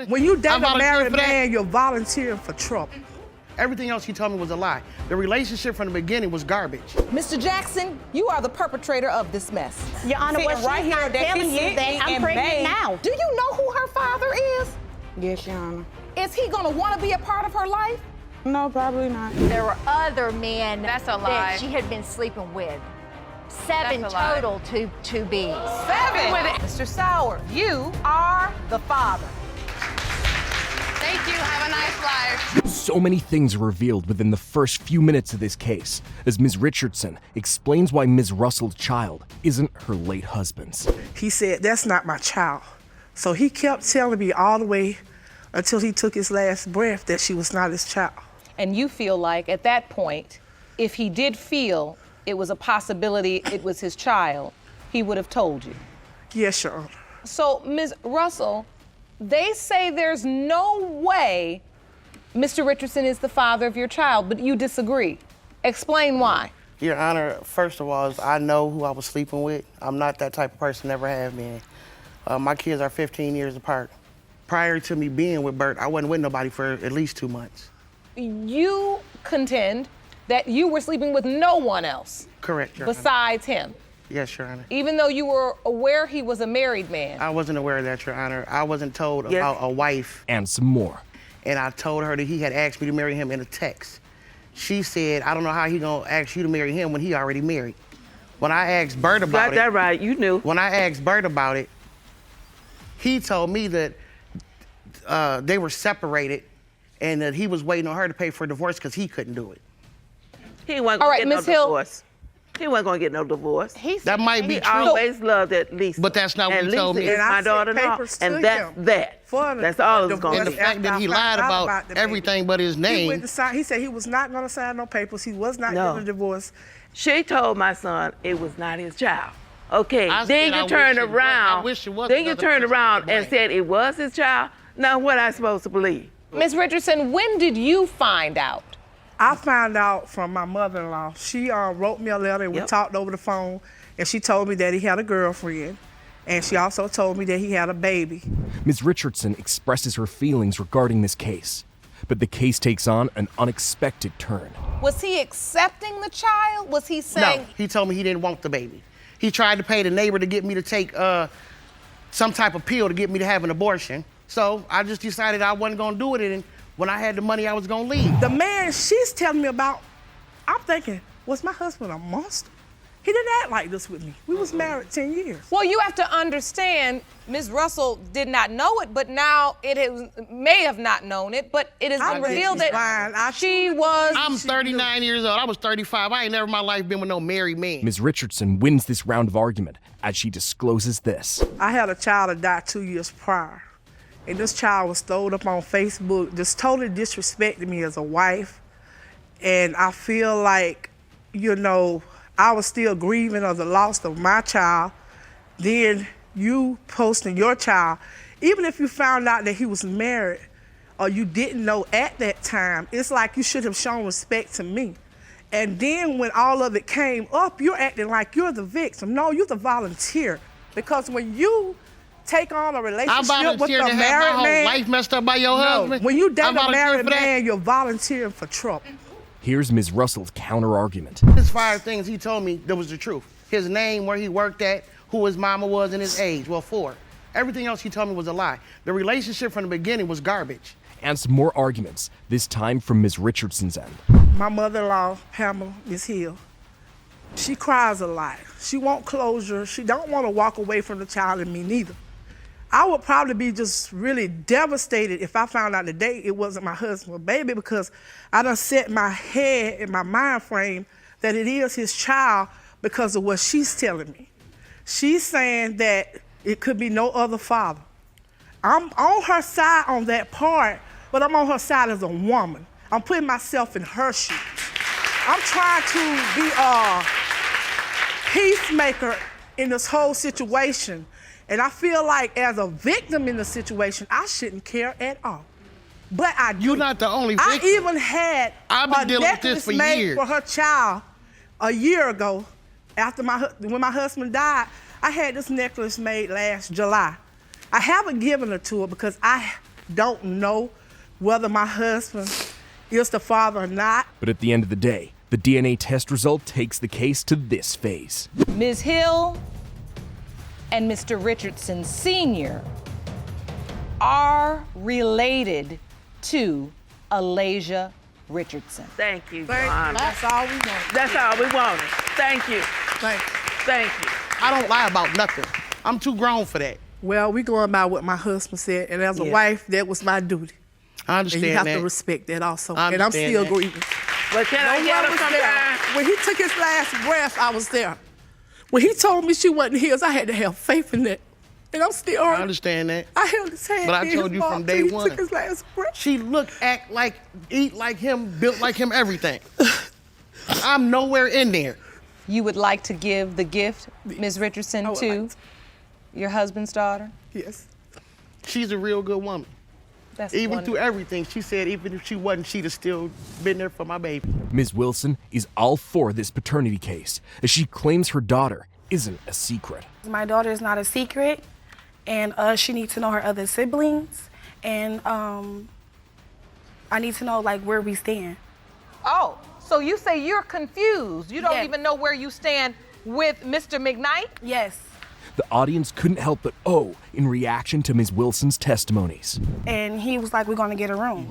When you date a married man, you're volunteering for trouble. Everything else he told me was a lie. The relationship from the beginning was garbage. Mr. Jackson, you are the perpetrator of this mess. Your Honor, what she's not telling you that I'm pregnant now. Do you know who her father is? Yes, Your Honor. Is he gonna want to be a part of her life? No, probably not. There were other men That's a lie. that she had been sleeping with. 7 That's a lie. total to be. 7? Mr. Sauer, you are the father. Thank you. Have a nice life. So many things are revealed within the first few minutes of this case, as Ms. Richardson explains why Ms. Russell's child isn't her late husband's. He said, that's not my child. So he kept telling me all the way until he took his last breath that she was not his child. And you feel like at that point, if he did feel it was a possibility it was his child, he would have told you. Yes, Your Honor. So, Ms. Russell, they say there's no way Mr. Richardson is the father of your child, but you disagree. Explain why. Your Honor, first of all, I know who I was sleeping with. I'm not that type of person, never have been. My kids are 15 years apart. Prior to me being with Bert, I wasn't with nobody for at least 2 months. You contend that you were sleeping with no one else. Correct, Your Honor. Besides him. Yes, Your Honor. Even though you were aware he was a married man. I wasn't aware of that, Your Honor. I wasn't told about a wife. And some more. And I told her that he had asked me to marry him in a text. She said, I don't know how he gonna ask you to marry him when he already married. When I asked Bert about it. Got that right, you knew. When I asked Bert about it, he told me that they were separated and that he was waiting on her to pay for a divorce because he couldn't do it. He wasn't All gonna right, get no Ms. Hill. divorce. He wasn't gonna get no divorce. That might be He true. always loved that Lisa. But that's not what and he told Lisa me. is And I my sent daughter-in-law, papers to and that's him that. for the That's all it's divorce. gonna And the be. fact that he After I lied found out about the baby. everything but his He name. went to sign, he said he was not gonna sign no papers. He was not No. getting a divorce. She told my son it was not his child. Okay, I then said I you wish turned it was. around. I wish it was Then you another turned person. around and Right. said it was his child. Now what I supposed to believe? Ms. Richardson, when did you find out? I found out from my mother-in-law. She wrote me a letter and we Yep. talked over the phone, and she told me that he had a girlfriend, and she also told me that he had a baby. Ms. Richardson expresses her feelings regarding this case, but the case takes on an unexpected turn. Was he accepting the child? Was he saying? No, he told me he didn't want the baby. He tried to pay the neighbor to get me to take some type of pill to get me to have an abortion. So I just decided I wasn't gonna do it, and when I had the money, I was gonna leave. The man she's telling me about, I'm thinking, was my husband a monster? He didn't act like this with me. We was married 10 years. Well, you have to understand, Ms. Russell did not know it, but now may have not known it, but it has been revealed that she was. I'm 39 years old. I was 35. I ain't never in my life been with no married man. Ms. Richardson wins this round of argument as she discloses this. I had a child that died 2 years prior. And this child was throwed up on Facebook, just totally disrespecting me as a wife. And I feel like, I was still grieving of the loss of my child. Then you posting your child, even if you found out that he was married or you didn't know at that time, it's like you should have shown respect to me. And then when all of it came up, you're acting like you're the victim. No, you're the volunteer. Because when you take on a I relationship with volunteered a to have my married whole man, life messed up by your husband. when you date I a volunteered married for that. man, you're volunteering for trouble. Here's Ms. Russell's counter-argument. His 5 things he told me that was the truth. His name, where he worked at, who his mama was, and his age. Well, 4. Everything else he told me was a lie. The relationship from the beginning was garbage. And some more arguments, this time from Ms. Richardson's end. My mother-in-law, Pamela, Miss Hill, she cries a lot. She want closure. She don't want to walk away from the child, and me neither. I would probably be just really devastated if I found out today it wasn't my husband, baby, because I done set my head in my mind frame that it is his child because of what she's telling me. She's saying that it could be no other father. I'm on her side on that part, but I'm on her side as a woman. I'm putting myself in her shoes. I'm trying to be a peacemaker in this whole situation. And I feel like as a victim in the situation, I shouldn't care at all. But I do. You're not the only victim. I even had I've been a dealing with this necklace for made years. for her child a year ago. After when my husband died, I had this necklace made last July. I haven't given it to her because I don't know whether my husband is the father or not. But at the end of the day, the DNA test result takes the case to this phase. Ms. Hill and Mr. Richardson Sr. are related to Alasia Richardson. Thank you, Your Honor. That's all we want. That's all we wanted. Thank you. Thank you. Thank you. I don't lie about nothing. I'm too grown for that. Well, we going by what my husband said, and as a wife, that was my duty. I And understand you have that. to respect that also. I And I'm understand still that. grieving. But can I No get one her was some there. time? When he took his last breath, I was there. When he told me she wasn't his, I had to have faith in that. And I'm still I hurting. understand that. I held his hand. But I in told his you mouth from till day he one. took his last breath. She look, act like, eat like him, built like him, everything. I'm nowhere in there. You would like to give the gift, Ms. Richardson, I would to like to. your husband's daughter? Yes. She's a real good woman. That's Even wonderful. through everything, she said even if she wasn't, she'd have still been there for my baby. Ms. Wilson is all for this paternity case, as she claims her daughter isn't a secret. My daughter is not a secret, and she needs to know her other siblings, and I need to know like where we stand. Oh, so you say you're confused. You don't Yes. even know where you stand with Mr. McKnight? Yes. The audience couldn't help but in reaction to Ms. Wilson's testimonies. And he was like, we're gonna get a room.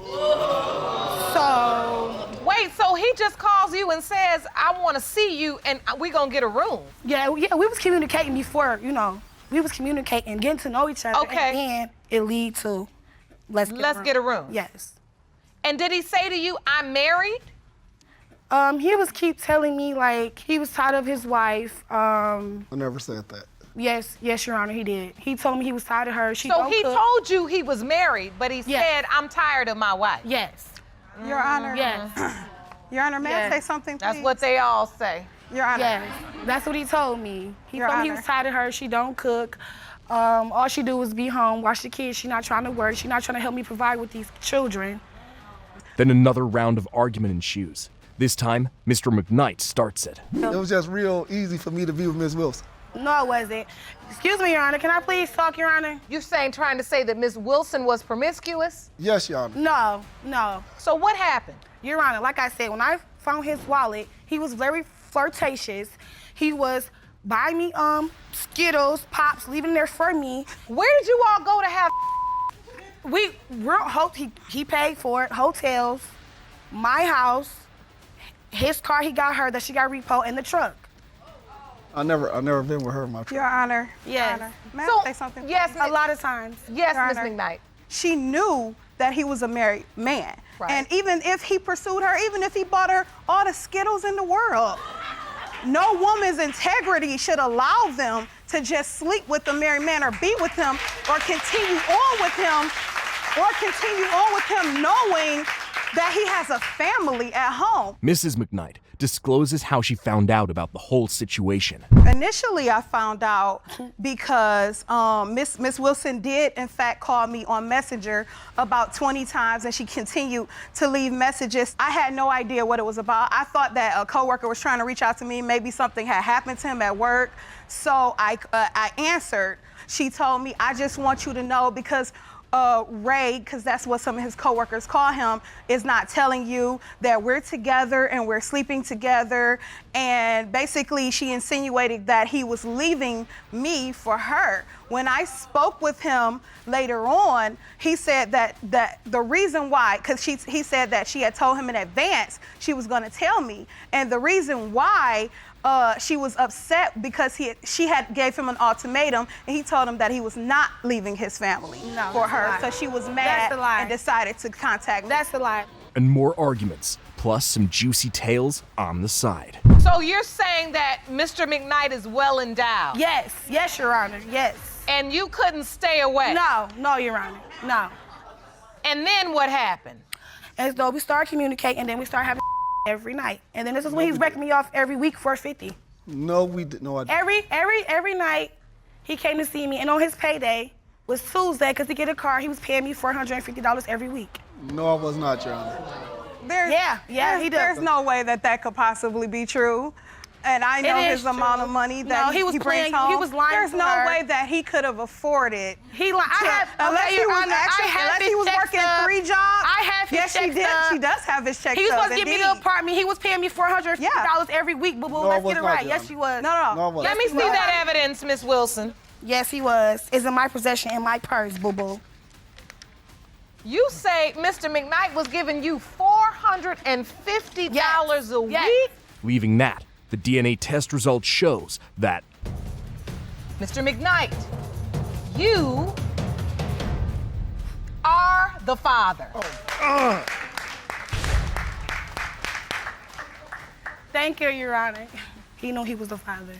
So, Wait, so he just calls you and says, I want to see you and we gonna get a room. yeah, we was communicating before, we was communicating, getting to know each other. Okay. And then it lead to, let's Get a room. Yes. And did he say to you, I'm married? He was keep telling me like he was tired of his wife. I never said that. Yes, Your Honor, he did. He told me he was tired of her. She So don't he cook. told you he was married, but he Yes. said, I'm tired of my wife. Yes. Your Honor. Yes. Your Honor, may Yes. I say something, please? That's what they all say. Your Honor. Yes, that's what he told me. He Your told me he Honor. was tired of her. She don't cook. All she do is be home, watch the kids. She not trying to work. She not trying to help me provide with these children. Then another round of argument ensues. This time, Mr. McKnight starts it. It was just real easy for me to be with Ms. Wilson. No, it wasn't. Excuse me, Your Honor. Can I please talk, Your Honor? You're trying to say that Ms. Wilson was promiscuous? Yes, Your Honor. No. So what happened? Your Honor, like I said, when I found his wallet, he was very flirtatious. He was buying me Skittles, Pops, leaving there for me. Where did you all go to have He paid for it, hotels, my house, his car he got her that she got repo, in the truck. I never been with her in my truck. Your Honor. Yes. Your Honor. May So, I say something? yes, A lot of times. Yes, Your Ms. Honor. McKnight. She knew that he was a married man. Right. And even if he pursued her, even if he bought her all the Skittles in the world, no woman's integrity should allow them to just sleep with the married man or be with him or continue on with him knowing that he has a family at home. Mrs. McKnight discloses how she found out about the whole situation. Initially, I found out because Miss Wilson did, in fact, call me on Messenger about 20 times, and she continued to leave messages. I had no idea what it was about. I thought that a coworker was trying to reach out to me. Maybe something had happened to him at work. So I answered. She told me, I just want you to know because Ray, because that's what some of his coworkers call him, is not telling you that we're together and we're sleeping together. And basically, she insinuated that he was leaving me for her. When I spoke with him later on, he said that the reason why, because he said that she had told him in advance she was going to tell me, and the reason why she was upset because she had gave him an ultimatum, and he told him that he was not leaving his family for her. So she was mad and decided to contact me. That's a lie. And more arguments, plus some juicy tales on the side. So you're saying that Mr. McKnight is well endowed? Yes, Your Honor, yes. And you couldn't stay away? No, Your Honor, no. And then what happened? And so we started communicating, and then we started having every night. And then this is when he's wrecking me off every week for $50. No, we didn't. No, I didn't. Every night he came to see me, and on his payday was Tuesday, because to get a car, he was paying me $450 every week. No, I was not, Your Honor. Yeah, he does. There's no way that could possibly be true. And I know It his is amount true. of money that No, he was he brings playing- home. he was lying There's to no her. way that he could have afforded. Unless he Your was Honor, actually, I have unless his he was check working stub. 3 jobs. I have his Yes, she check did. stub. She does have his check He was stub, supposed to give me the indeed. apartment. He was paying me $450 every week, boo boo. No, I Let's was get it not, right. Your Yes, Honor. she was. No. No, I wasn't. Let me see that evidence, Miss Wilson. Yes, he was. It's in my possession in my purse, boo boo. You say Mr. McKnight was giving you $450 a Yes. week? Leaving that, the DNA test result shows that Mr. McKnight, you are the father. Thank you, Your Honor. He knew he was the father.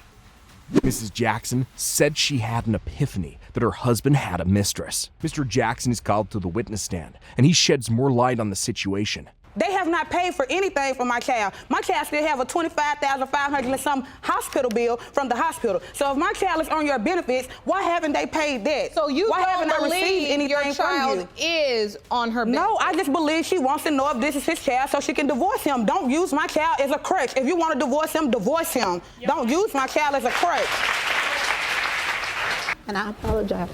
Mrs. Jackson said she had an epiphany that her husband had a mistress. Mr. Jackson is called to the witness stand, and he sheds more light on the situation. They have not paid for anything for my child. My child still have a $25,500 and some hospital bill from the hospital. So if my child is on your benefits, why haven't they paid that? So you why don't haven't I received believe anything your from child you? is on her benefits? No, I just believe she wants to know if this is his child so she can divorce him. Don't use my child as a crutch. If you want to divorce him, divorce him. Don't use my child as a crutch. And I apologize.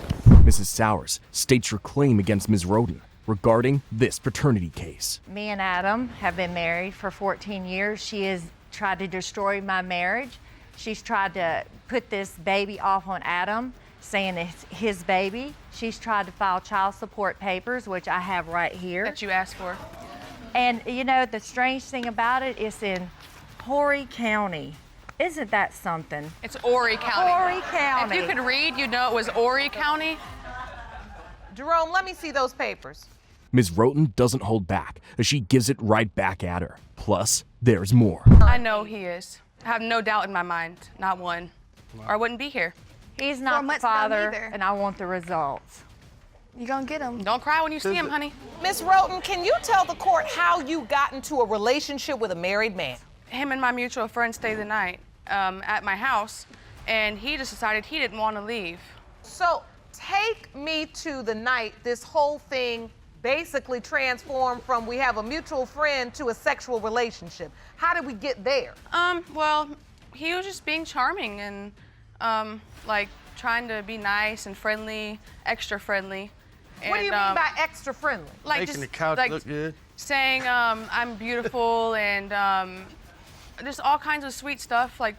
Mrs. Sowers states her claim against Ms. Roden regarding this paternity case. Me and Adam have been married for 14 years. She has tried to destroy my marriage. She's tried to put this baby off on Adam, saying it's his baby. She's tried to file child support papers, which I have right here. That you asked for. And you know, the strange thing about it is in Horry County. Isn't that something? It's Horry County. Horry County. If you could read, you'd know it was Horry County. Jerome, let me see those papers. Ms. Roden doesn't hold back as she gives it right back at her. Plus, there's more. I know he is. I have no doubt in my mind, not one. Or I wouldn't be here. He's not the months ago, father, neither. and I want the results. You gonna get him? Don't cry when you see him, honey. Miss Roden, can you tell the court how you got into a relationship with a married man? Him and my mutual friend stayed the night at my house, and he just decided he didn't want to leave. So take me to the night this whole thing basically transformed from we have a mutual friend to a sexual relationship. How did we get there? Well, he was just being charming and like trying to be nice and friendly, extra friendly. What do you mean by extra friendly? Like Making just the couch like look good. saying I'm beautiful and just all kinds of sweet stuff, like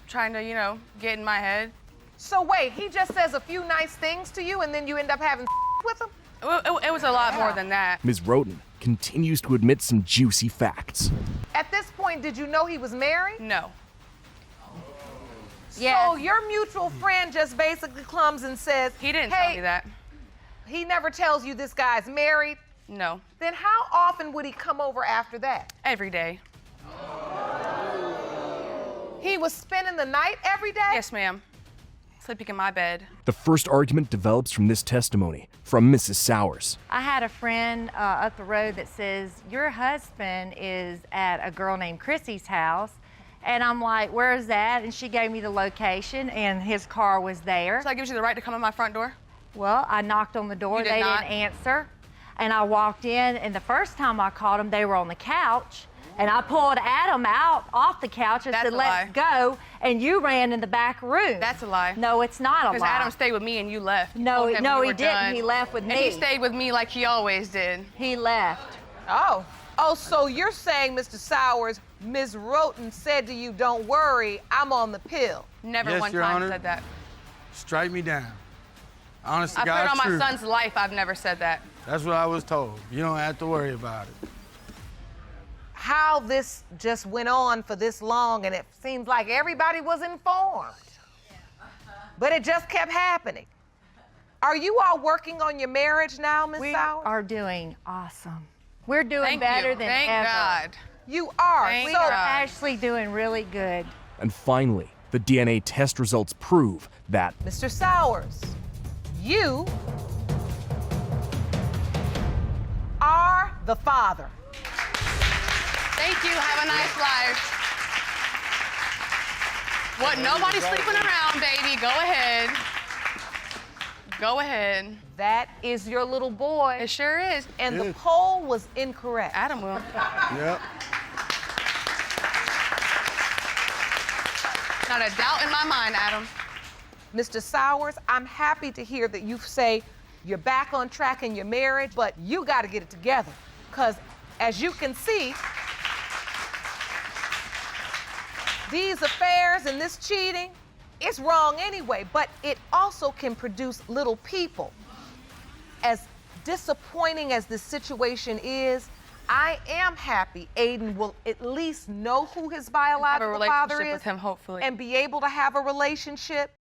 trying to, you know, get in my head. So wait, he just says a few nice things to you and then you end up having with him? It was a lot more than that. Ms. Roden continues to admit some juicy facts. At this point, did you know he was married? No. Yes. So your mutual friend just basically comes and says, He didn't hey, tell me that. He never tells you this guy's married? No. Then how often would he come over after that? Every day. He was spending the night every day? Yes, ma'am. Sleeping in my bed. The first argument develops from this testimony from Mrs. Sowers. I had a friend up the road that says, your husband is at a girl named Chrissy's house. And I'm like, where is that? And she gave me the location and his car was there. So that gives you the right to come to my front door? Well, I knocked on the door, You did they not? didn't answer. And I walked in, and the first time I called them, they were on the couch. And I pulled Adam out off the couch and That's said, a let's lie. go. And you ran in the back room. That's a lie. No, it's not a Because lie. Adam stayed with me and you left. You No, told him no, you he were didn't. done. He left with And me. he stayed with me like he always did. He left. Oh. Oh, so you're saying, Mr. Sowers, Ms. Roten said to you, don't worry, I'm on the pill. Never Yes, one Your time Honor. said that. Strike me down. Honest to I put God, it on my truth. son's life, I've never said that. That's what I was told. You don't have to worry about it. How this just went on for this long, and it seems like everybody was informed. But it just kept happening. Are you all working on your marriage now, Ms. We Sowers? are doing awesome. We're doing Thank better you. than Thank ever. God. You are. Thank So We're God. actually doing really good. And finally, the DNA test results prove that Mr. Sowers, you are the father. Thank you. Have a nice life. What? Nobody's sleeping around, baby. Go ahead. Go ahead. That is your little boy. It sure is. And the poll was incorrect. Adam will. Yep. Not a doubt in my mind, Adam. Mr. Sowers, I'm happy to hear that you say you're back on track in your marriage, but you got to get it together. Because as you can see, these affairs and this cheating, it's wrong anyway, but it also can produce little people. As disappointing as this situation is, I am happy Aiden will at least know who his biological father is with him, hopefully. and be able to have a relationship.